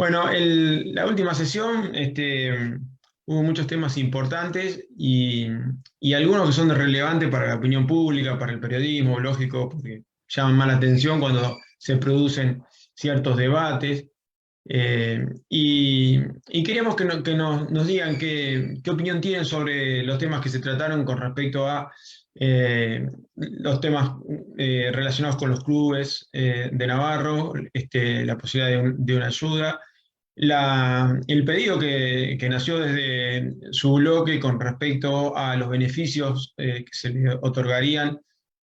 Bueno, la última sesión hubo muchos temas importantes y algunos que son relevantes para la opinión pública, para el periodismo, lógico, porque llaman más la atención cuando se producen ciertos debates. Y queríamos que nos digan qué opinión tienen sobre los temas que se trataron con respecto a los temas relacionados con los clubes de Navarro, la posibilidad de una ayuda, el pedido que nació desde su bloque con respecto a los beneficios que se le otorgarían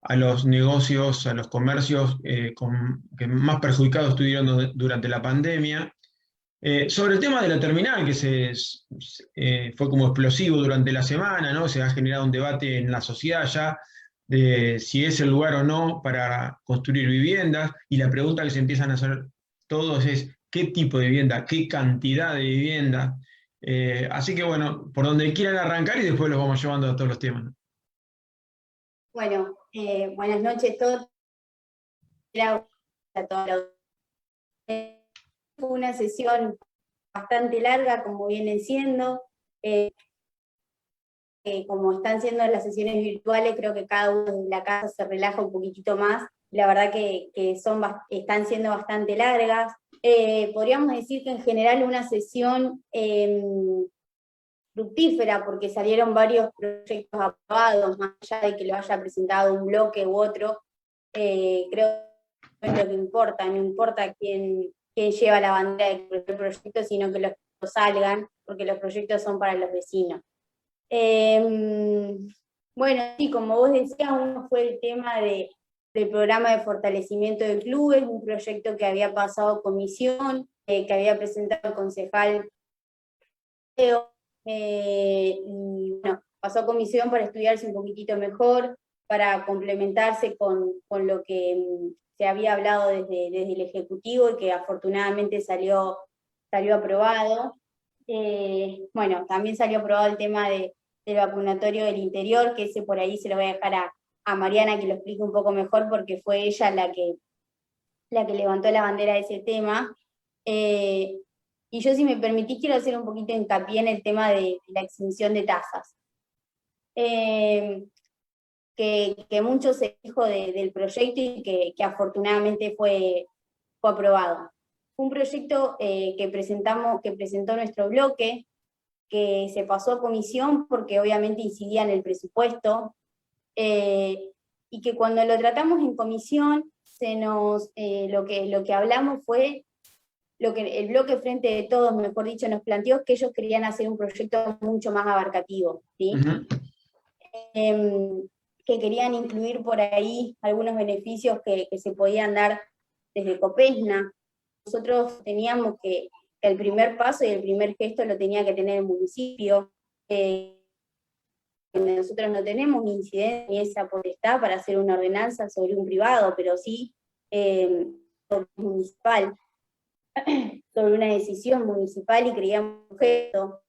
a los negocios, a los comercios que más perjudicados estuvieron durante la pandemia. Sobre el tema de la terminal, que fue como explosivo durante la semana, ¿no? Se ha generado un debate en la sociedad ya de si es el lugar o no para construir viviendas, y la pregunta que se empiezan a hacer todos es qué tipo de vivienda, qué cantidad de vivienda. Así que bueno, por donde quieran arrancar y después los vamos llevando a todos los temas, ¿no? Bueno, buenas noches a todos. A todos. Fue una sesión bastante larga, como vienen siendo. Como están siendo las sesiones virtuales, creo que cada uno de la casa se relaja un poquitito más. La verdad que están siendo bastante largas. Podríamos decir que en general una sesión fructífera, porque salieron varios proyectos aprobados, más allá de que lo haya presentado un bloque u otro. Creo que es lo que importa, no importa quién lleva la bandera del proyecto, sino que los proyectos salgan, porque los proyectos son para los vecinos. Bueno, sí, como vos decías, uno fue el tema del programa de fortalecimiento de clubes, un proyecto que había pasado comisión, que había presentado el concejal y bueno, pasó a comisión para estudiarse un poquitito mejor, para complementarse con lo que se había hablado desde el Ejecutivo y que afortunadamente salió aprobado. Bueno, también salió aprobado el tema del vacunatorio del interior, que ese por ahí se lo voy a dejar a Mariana que lo explique un poco mejor, porque fue ella la que levantó la bandera de ese tema. Y yo, si me permitís, quiero hacer un poquito de hincapié en el tema de la exención de tasas. Que mucho se dijo del proyecto y que afortunadamente fue aprobado. Fue un proyecto que presentó nuestro bloque, que se pasó a comisión porque obviamente incidía en el presupuesto, y que cuando lo tratamos en comisión, lo que hablamos fue, lo que el bloque Frente de Todos, mejor dicho, nos planteó, que ellos querían hacer un proyecto mucho más abarcativo, ¿sí? Que querían incluir por ahí algunos beneficios que se podían dar desde Copesna. Nosotros teníamos que el primer paso y el primer gesto lo tenía que tener el municipio. Nosotros no tenemos ni incidencia ni esa potestad para hacer una ordenanza sobre un privado, pero sí municipal, sobre una decisión municipal, y creíamos esto.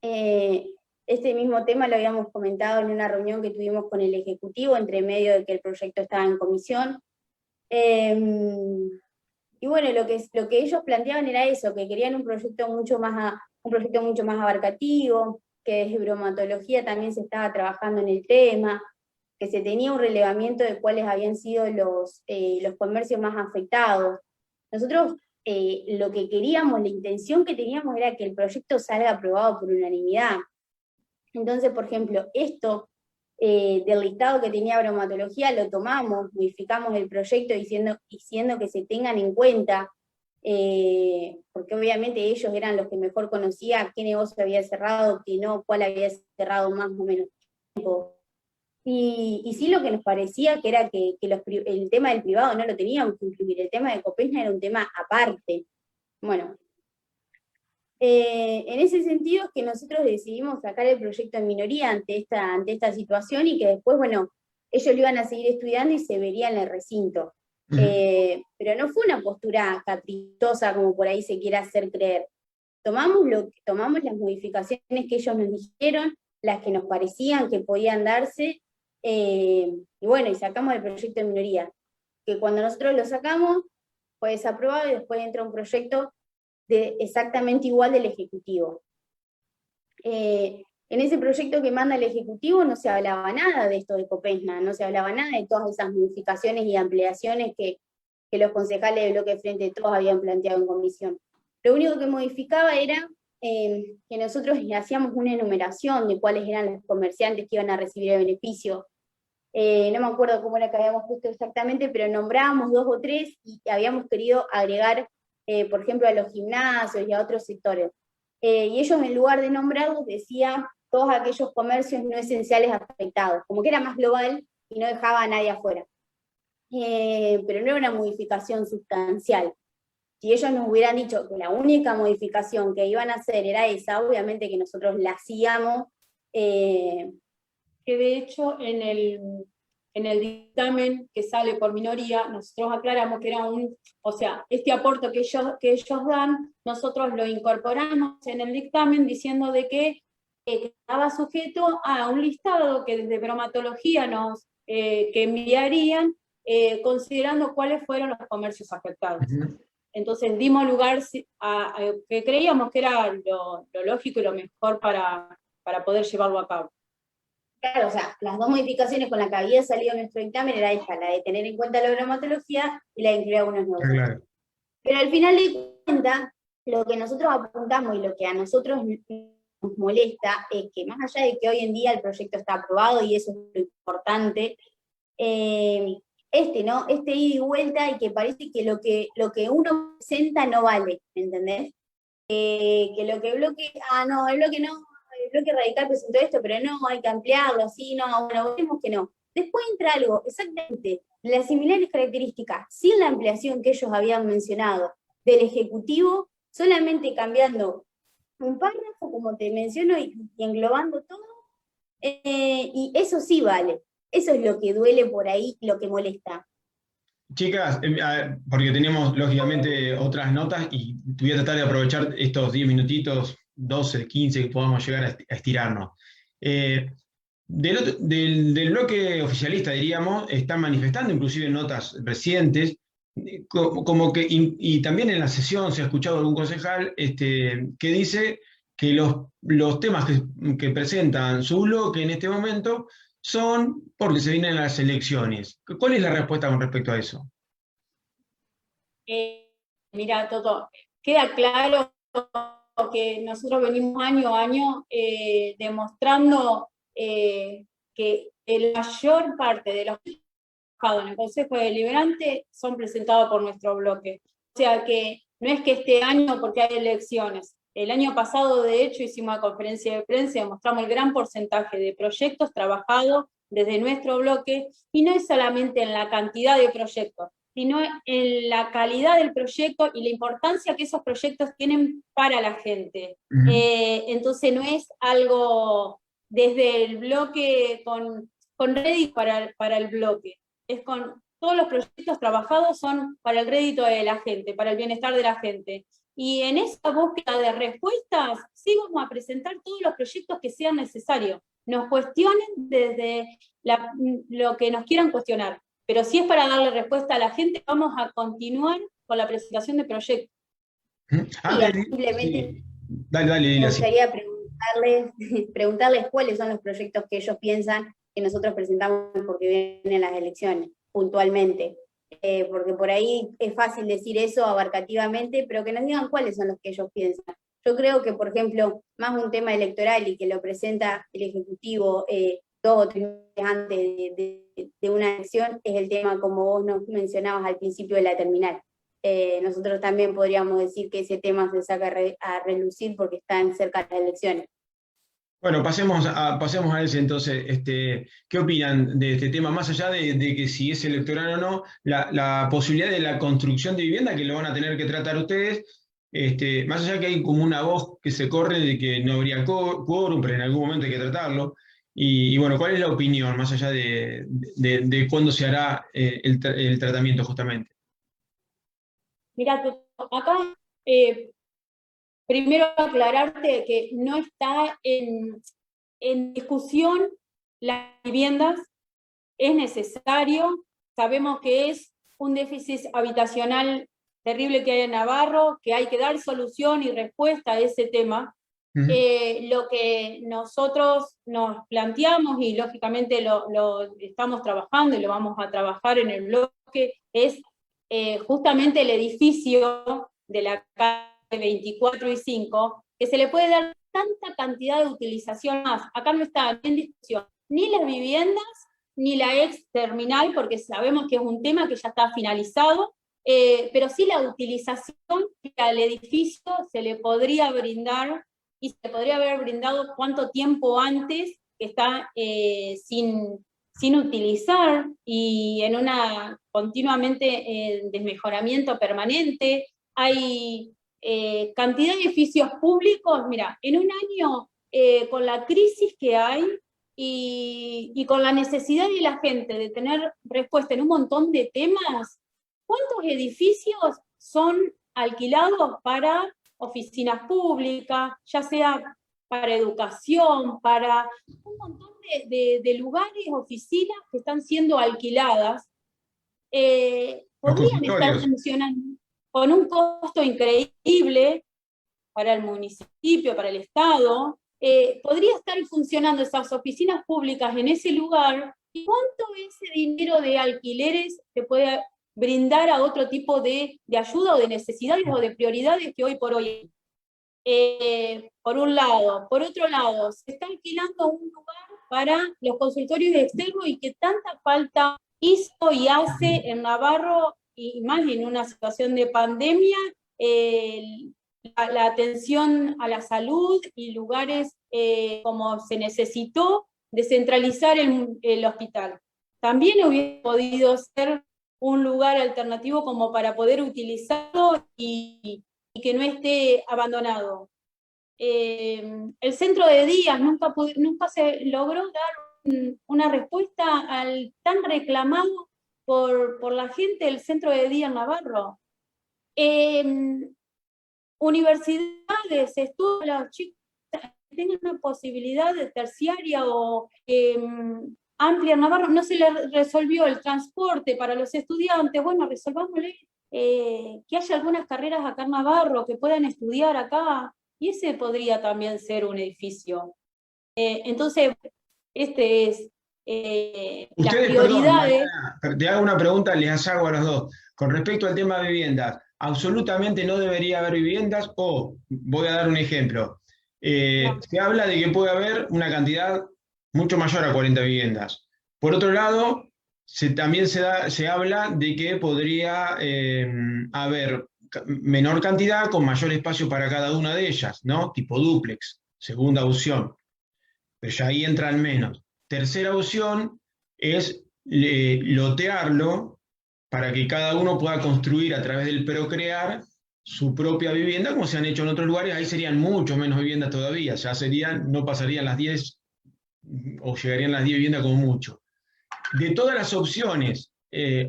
Este mismo tema lo habíamos comentado en una reunión que tuvimos con el Ejecutivo, entre medio de que el proyecto estaba en comisión. Y bueno, lo que ellos planteaban era eso, que querían un proyecto mucho más abarcativo, que desde bromatología también se estaba trabajando en el tema, que se tenía un relevamiento de cuáles habían sido los comercios más afectados. Nosotros lo que queríamos, la intención que teníamos era que el proyecto salga aprobado por unanimidad. Entonces, por ejemplo, esto del listado que tenía bromatología lo tomamos, modificamos el proyecto diciendo que se tengan en cuenta, porque obviamente ellos eran los que mejor conocían qué negocio había cerrado, qué no, cuál había cerrado más o menos tiempo. Y sí, lo que nos parecía que era que el tema del privado no lo teníamos que incluir, el tema de Copesna era un tema aparte. Bueno, en ese sentido es que nosotros decidimos sacar el proyecto en minoría ante esta situación, y que después, bueno, ellos lo iban a seguir estudiando y se vería en el recinto. Pero no fue una postura caprichosa como por ahí se quiere hacer creer. Tomamos las modificaciones que ellos nos dijeron, las que nos parecían que podían darse, y bueno, y sacamos el proyecto en minoría, que cuando nosotros lo sacamos fue desaprobado, y después entra un proyecto exactamente igual del Ejecutivo. En ese proyecto que manda el Ejecutivo no se hablaba nada de esto de Copesna, no se hablaba nada de todas esas modificaciones y ampliaciones que los concejales del Bloque de Frente de Todos habían planteado en comisión. Lo único que modificaba era que nosotros hacíamos una enumeración de cuáles eran los comerciantes que iban a recibir el beneficio. No me acuerdo cómo era que habíamos puesto exactamente, pero nombrábamos 2 o 3 y habíamos querido agregar, por ejemplo, a los gimnasios y a otros sectores. Y ellos, en lugar de nombrarlos, decía todos aquellos comercios no esenciales afectados, como que era más global y no dejaba a nadie afuera. Pero no era una modificación sustancial. Si ellos nos hubieran dicho que la única modificación que iban a hacer era esa, obviamente que nosotros la hacíamos. Que de hecho en el dictamen que sale por minoría, nosotros aclaramos que era o sea, este aporte que ellos dan, nosotros lo incorporamos en el dictamen diciendo de que estaba sujeto a un listado que desde bromatología que enviarían, considerando cuáles fueron los comercios afectados. Entonces dimos lugar a que creíamos que era lo lógico y lo mejor para poder llevarlo a cabo. Claro, o sea, las 2 modificaciones con las que había salido nuestro dictamen era esta, la de tener en cuenta la bromatología y la de incluir algunos nuevos. Claro. Pero al final de cuentas, lo que nosotros apuntamos y lo que a nosotros nos molesta es que más allá de que hoy en día el proyecto está aprobado y eso es lo importante, este ida y vuelta, y que parece que lo que uno presenta no vale, ¿entendés? Que lo que el bloque el bloque radical presentó esto, pero no, hay que ampliarlo, así, no, bueno, vemos que no. Después entra algo, exactamente, las similares características, sin la ampliación que ellos habían mencionado del Ejecutivo, solamente cambiando un párrafo, como te menciono, y englobando todo, y eso sí vale. Eso es lo que duele por ahí, lo que molesta. Chicas, porque tenemos lógicamente otras notas y voy a tratar de aprovechar estos 10 minutitos, 12, 15, que podamos llegar a estirarnos. Del bloque oficialista, diríamos, están manifestando, inclusive en notas recientes, como que, y también en la sesión se ha escuchado algún concejal que dice que los temas que presentan su bloque en este momento son porque se vienen las elecciones. ¿Cuál es la respuesta con respecto a eso? Mira, Toto, queda claro que nosotros venimos año a año demostrando que la mayor parte de los trabajados en el Consejo Deliberante son presentados por nuestro bloque. O sea que no es que este año porque hay elecciones. El año pasado, de hecho, hicimos una conferencia de prensa y demostramos el gran porcentaje de proyectos trabajados desde nuestro bloque, y no es solamente en la cantidad de proyectos, sino en la calidad del proyecto y la importancia que esos proyectos tienen para la gente. Entonces no es algo desde el bloque con rédito para el bloque, es con todos los proyectos trabajados son para el rédito de la gente, para el bienestar de la gente. Y en esa búsqueda de respuestas, sí vamos a presentar todos los proyectos que sean necesarios. Nos cuestionen desde lo que nos quieran cuestionar. Pero si es para darle respuesta a la gente, vamos a continuar con la presentación de proyectos. Simplemente dale, me gustaría preguntarles cuáles son los proyectos que ellos piensan que nosotros presentamos porque vienen las elecciones, puntualmente. Porque por ahí es fácil decir eso abarcativamente, pero que nos digan cuáles son los que ellos piensan. Yo creo que, por ejemplo, más un tema electoral y que lo presenta el Ejecutivo 2 o 3 meses antes de una elección, es el tema, como vos nos mencionabas al principio, de la terminal. Nosotros también podríamos decir que ese tema se saca a relucir porque están cerca de las elecciones. Bueno, pasemos a ese entonces. ¿Qué opinan de este tema? Más allá de que si es electoral o no, la posibilidad de la construcción de vivienda, que lo van a tener que tratar ustedes, más allá que hay como una voz que se corre de que no habría quórum, pero en algún momento hay que tratarlo. Y bueno, ¿cuál es la opinión, más allá de cuándo se hará el tratamiento justamente? Mira, acá primero aclararte que no está en discusión las viviendas, es necesario, sabemos que es un déficit habitacional terrible que hay en Navarro, que hay que dar solución y respuesta a ese tema. Lo que nosotros nos planteamos, y lógicamente lo estamos trabajando y lo vamos a trabajar en el bloque, es justamente el edificio de la calle 24 y 5, que se le puede dar tanta cantidad de utilización más. Acá no está en discusión ni las viviendas, ni la ex terminal, porque sabemos que es un tema que ya está finalizado, pero sí la utilización que al edificio se le podría brindar, y se podría haber brindado cuánto tiempo antes que está sin utilizar, y en una continuamente desmejoramiento permanente. Hay cantidad de edificios públicos, mira, en un año, con la crisis que hay, y con la necesidad de la gente de tener respuesta en un montón de temas, ¿cuántos edificios son alquilados para oficinas públicas, ya sea para educación, para un montón de lugares, oficinas que están siendo alquiladas? Podrían estar funcionando con un costo increíble para el municipio, para el Estado. Podría estar funcionando esas oficinas públicas en ese lugar, y cuánto ese dinero de alquileres se puede brindar a otro tipo de ayuda o de necesidades o de prioridades que hoy por hoy. Por un lado. Por otro lado, se está alquilando un lugar para los consultorios externos, y que tanta falta hizo y hace en Navarro, y más en una situación de pandemia, la atención a la salud, y lugares como se necesitó descentralizar el hospital. También hubiera podido ser un lugar alternativo como para poder utilizarlo y que no esté abandonado. El centro de días nunca se logró dar una respuesta al tan reclamado por la gente del centro de día en Navarro. Universidades, estudios, los chicos tengan una posibilidad de terciaria o amplia en Navarro, no se les resolvió el transporte para los estudiantes. Bueno, resolvámosle que haya algunas carreras acá en Navarro, que puedan estudiar acá, y ese podría también ser un edificio. Entonces, este es las prioridades. Mariana, te hago una pregunta, les hago a los dos. Con respecto al tema de viviendas, absolutamente no debería haber viviendas, o voy a dar un ejemplo. No. Se habla de que puede haber una cantidad mucho mayor a 40 viviendas. Por otro lado, también se habla de que podría haber menor cantidad con mayor espacio para cada una de ellas, ¿no? Tipo dúplex, segunda opción. Pero ya ahí entran menos. Tercera opción es lotearlo para que cada uno pueda construir a través del procrear su propia vivienda, como se han hecho en otros lugares. Ahí serían mucho menos viviendas todavía, ya no pasarían las 10 o llegarían las 10 viviendas como mucho. De todas las opciones,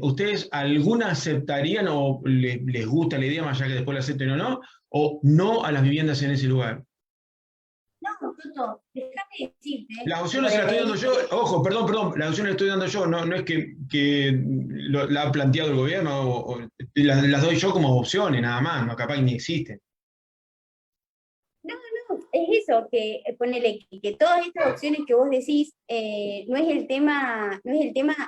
¿ustedes alguna aceptarían o les gusta la idea, más allá que después la acepten o no a las viviendas en ese lugar? No, Toto, déjame decirte. Las opciones se las estoy dando yo, ojo, perdón, las opciones las estoy dando yo, no es que la ha planteado el gobierno, las doy yo como opciones, nada más, no, capaz que ni existen. No, es eso, que ponele que todas estas opciones que vos decís no es el tema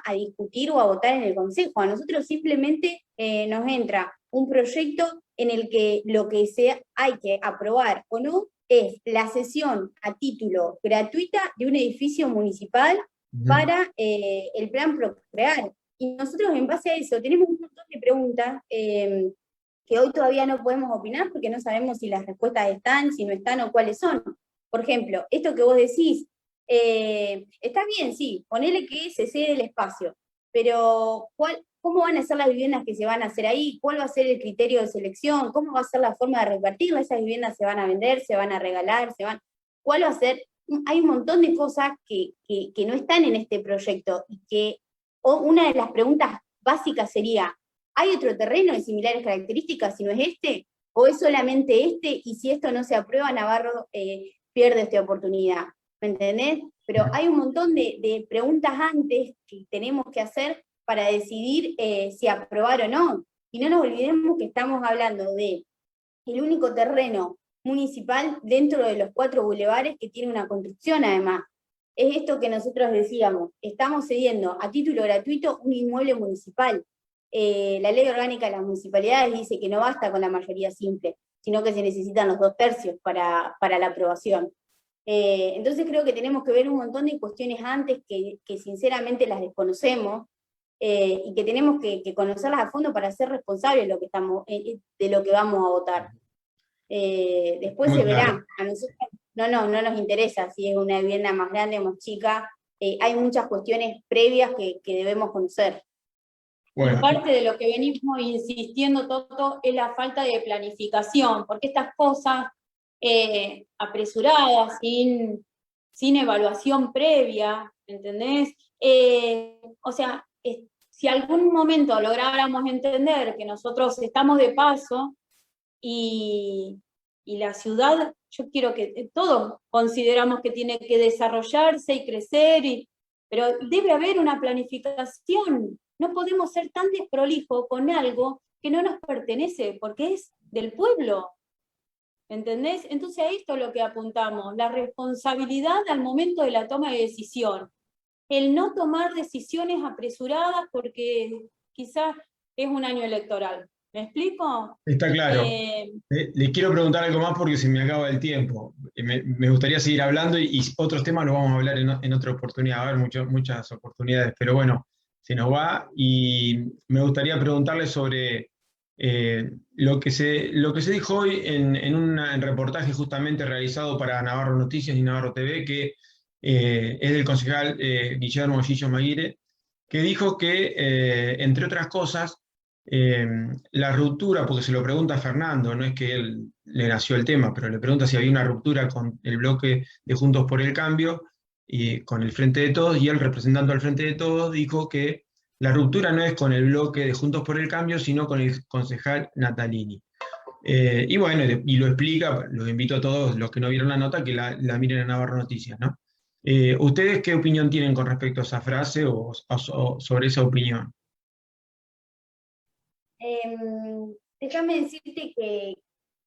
a discutir o a votar en el Consejo. A nosotros simplemente nos entra un proyecto en el que lo que hay que aprobar o no es la cesión a título gratuita de un edificio municipal para el plan Procrear. Y nosotros en base a eso tenemos un montón de preguntas que hoy todavía no podemos opinar porque no sabemos si las respuestas están, si no están o cuáles son. Por ejemplo, esto que vos decís, está bien, sí, ponele que se cede el espacio, pero ¿cómo van a ser las viviendas que se van a hacer ahí? ¿Cuál va a ser el criterio de selección? ¿Cómo va a ser la forma de repartirlas? ¿Esas viviendas se van a vender, se van a regalar? ¿Cuál va a ser? Hay un montón de cosas que no están en este proyecto, y que una de las preguntas básicas sería, ¿hay otro terreno de similares características si no es este? ¿O es solamente este? Y si esto no se aprueba, Navarro pierde esta oportunidad. ¿Me entendés? Pero hay un montón de preguntas antes que tenemos que hacer para decidir si aprobar o no. Y no nos olvidemos que estamos hablando de el único terreno municipal dentro de los 4 bulevares que tiene una construcción además. Es esto que nosotros decíamos, estamos cediendo a título gratuito un inmueble municipal. La ley orgánica de las municipalidades dice que no basta con la mayoría simple, sino que se necesitan los 2/3 para la aprobación. Entonces creo que tenemos que ver un montón de cuestiones antes que sinceramente las desconocemos, y que tenemos que conocerlas a fondo para ser responsables de lo que vamos a votar. Después Muy se verá, claro. a nosotros no nos interesa si es una vivienda más grande o más chica, hay muchas cuestiones previas que debemos conocer. Bueno, Parte de lo que venimos insistiendo, Toto, es la falta de planificación, porque estas cosas apresuradas, sin evaluación previa, ¿entendés? O sea, si algún momento lográramos entender que nosotros estamos de paso y la ciudad, yo quiero que todos consideramos que tiene que desarrollarse y crecer, pero debe haber una planificación. No podemos ser tan desprolijos con algo que no nos pertenece, porque es del pueblo. ¿Entendés? Entonces a esto es lo que apuntamos, la responsabilidad al momento de la toma de decisión. El no tomar decisiones apresuradas porque quizás es un año electoral. ¿Me explico? está claro. Le quiero preguntar algo más porque se me acaba el tiempo. Me gustaría seguir hablando y otros temas los vamos a hablar en otra oportunidad. Va a haber muchas oportunidades, pero bueno, se nos va y me gustaría preguntarle sobre lo que se dijo hoy en un reportaje justamente realizado para Navarro Noticias y Navarro TV, que es del concejal Guillermo Gillo Maguire, que dijo que, entre otras cosas, la ruptura, porque se lo pregunta a Fernando, no es que él le nació el tema, pero le pregunta si había una ruptura con el bloque de Juntos por el Cambio y con el Frente de Todos, y él, representando al Frente de Todos, dijo que la ruptura no es con el bloque de Juntos por el Cambio, sino con el concejal Natalini. Y bueno, y lo explica, los invito a todos los que no vieron la nota que la miren en Navarro Noticias, ¿no? ¿Ustedes qué opinión tienen con respecto a esa frase o sobre esa opinión? Déjame decirte que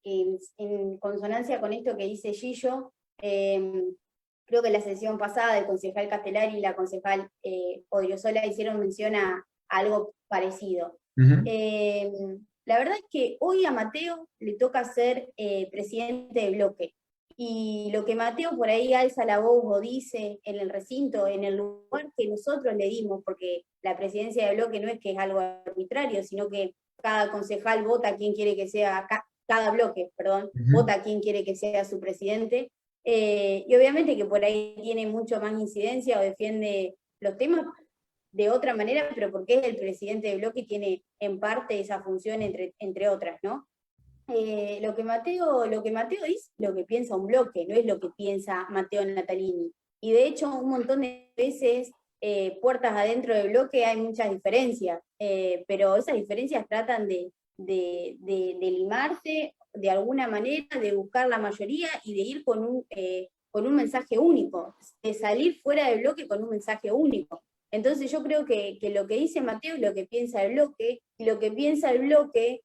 en consonancia con esto que dice Gillo, creo que la sesión pasada el concejal Castellari y la concejal Odriozola hicieron mención a algo parecido. Uh-huh. La verdad es que hoy a Mateo le toca ser presidente de bloque, y lo que Mateo por ahí alza la voz o dice en el recinto, en el lugar que nosotros le dimos, porque la presidencia de bloque no es que es algo arbitrario, sino que cada concejal vota a quién quiere que sea, cada bloque, perdón, Uh-huh. vota a quién quiere que sea su presidente, y obviamente que por ahí tiene mucho más incidencia o defiende los temas de otra manera, pero porque es el presidente de bloque y tiene en parte esa función entre otras, ¿no? Lo que Mateo dice, lo que piensa un bloque, no es lo que piensa Mateo Natalini. Y de hecho, un montón de veces, puertas adentro del bloque hay muchas diferencias, pero esas diferencias tratan de limarse de alguna manera, de buscar la mayoría y de ir con un mensaje único, de salir fuera del bloque con un mensaje único. Entonces yo creo que lo que dice Mateo es lo que piensa el bloque, y lo que piensa el bloque,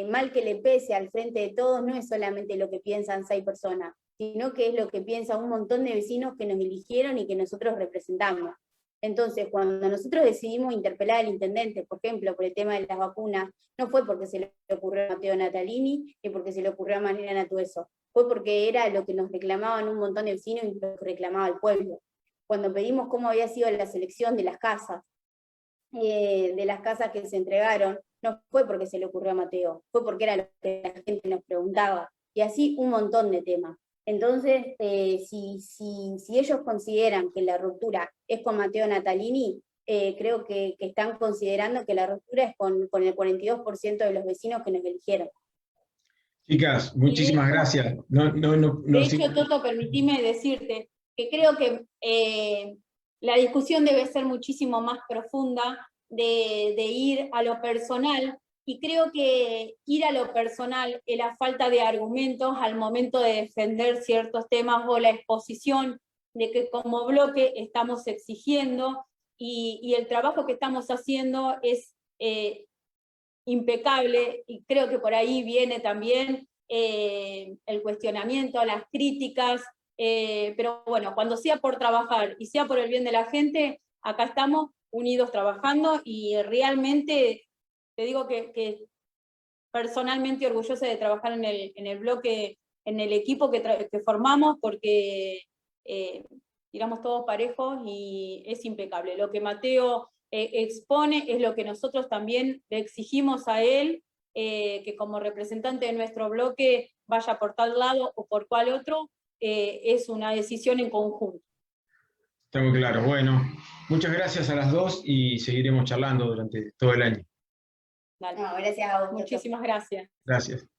mal que le pese al Frente de Todos, no es solamente lo que piensan 6 personas, sino que es lo que piensa un montón de vecinos que nos eligieron y que nosotros representamos. Entonces, cuando nosotros decidimos interpelar al intendente, por ejemplo, por el tema de las vacunas, no fue porque se le ocurrió a Mateo Natalini, ni porque se le ocurrió a Mariana Tueso, fue porque era lo que nos reclamaban un montón de vecinos y lo que reclamaba el pueblo. Cuando pedimos cómo había sido la selección de las casas que se entregaron, no fue porque se le ocurrió a Mateo, fue porque era lo que la gente nos preguntaba, y así un montón de temas. Entonces, si ellos consideran que la ruptura es con Mateo Natalini, creo que están considerando que la ruptura es con el 42% de los vecinos que nos eligieron. Chicas, muchísimas gracias. De hecho, Toto, permitime decirte que creo que la discusión debe ser muchísimo más profunda, de ir a lo personal, y creo que ir a lo personal es la falta de argumentos al momento de defender ciertos temas o la exposición de que como bloque estamos exigiendo, y el trabajo que estamos haciendo es impecable, y creo que por ahí viene también el cuestionamiento, las críticas, pero bueno, cuando sea por trabajar y sea por el bien de la gente, acá estamos unidos trabajando, y realmente te digo que personalmente orgullosa de trabajar en el bloque, en el equipo que formamos, porque tiramos todos parejos y es impecable. Lo que Mateo expone es lo que nosotros también le exigimos a él, que como representante de nuestro bloque vaya por tal lado o por cual otro, es una decisión en conjunto. Está muy claro. Bueno, muchas gracias a las dos y seguiremos charlando durante todo el año. Dale. No, gracias a vos. Muchísimas gracias. Gracias.